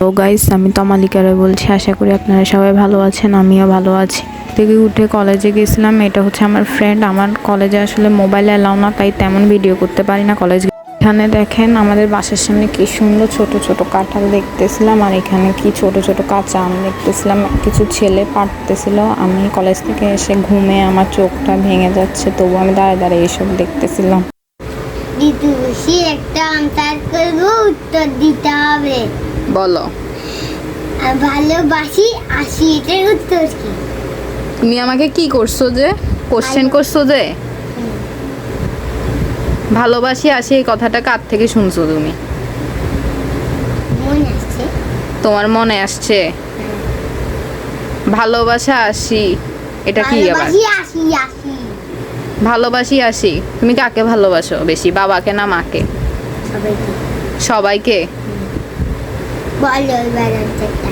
তো গাইস, আমি তমালিকারে বলছি। আশা করি আপনারা সবাই ভালো আছেন, আমিও ভালো আছি। থেকে উঠে কলেজে গেছিলাম। এটা হচ্ছে আমার ফ্রেন্ড। আমার কলেজে আসলে মোবাইল অ্যালাউ না, তাই তেমন ভিডিও করতে পারি না কলেজ। এখানে দেখেন আমাদের বাসার সামনে কি সুন্দর ছোট ছোট কাঁঠাল দেখতেছিলাম, আর এখানে কি ছোট ছোট কাঁচা আম দেখতেছিলাম। কিছু ছেলে পাড়তেছিল। আমি কলেজ থেকে এসে ঘুমে আমার চোখটা ভেঙে যাচ্ছে, তবু আমি দাঁড়ায় দাঁড়িয়ে এইসব দেখতেছিলাম। দিদুষি একটা আনসার করব, উত্তর দিতে হবে। বলো। ভালোবাসি আসি, এটার উত্তর কি? তুমি আমাকে কি করছো যে কোশ্চেন করছো যে ভালোবাসি আসি, এই কথাটা কার থেকে শুনছো তুমি? মনে আসছে। তোমার মনে আসছে? ভালোবাসা আসি এটা কি আবার? ভালোবাসি আসি আসি। ভালোবাসি আসি, তুমি কাকে ভালোবাসো বেশি, বাবাকে না মাকে? সবাইকে। সবাইকে? বলো এবার আনসারটা।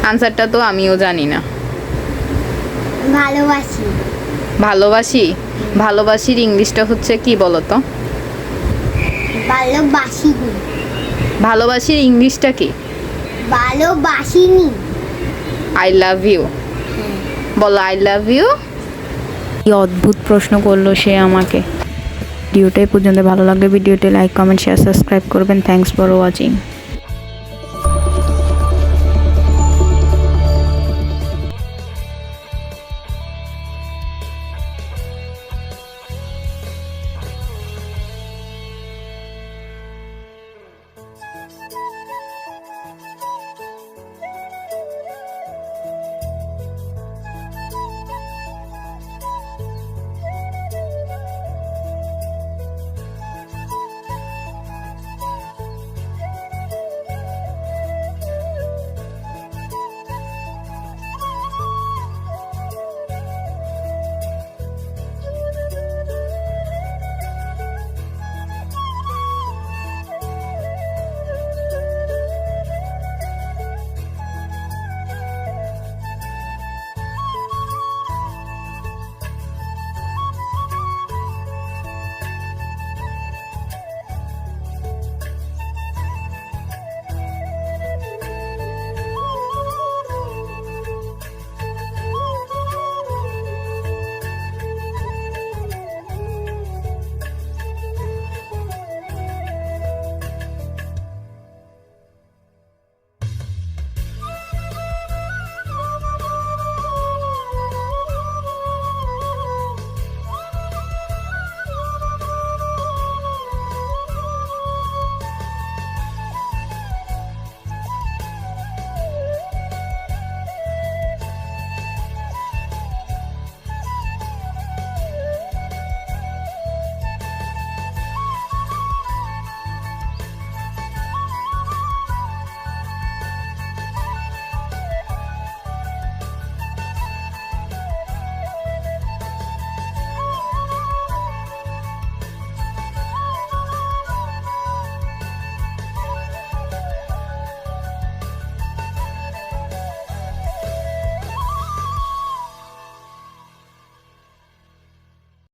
আনসারটা তো আমিও জানি না। ভালোবাসি। ভালোবাসি? ভালোবাসির ইংলিশটা হচ্ছে কি বলো তো? ভালোবাসিনি। ভালোবাসির ইংলিশটা কি? ভালোবাসিনি। I love you. বলো আই লাভ ইউ। কি অদ্ভুত প্রশ্ন করলো সে আমাকে। ভিডিওটাই পর্যন্ত ভালো লাগলে ভিডিওটি লাইক, কমেন্ট, শেয়ার, সাবস্ক্রাইব করবেন। Thanks for watching.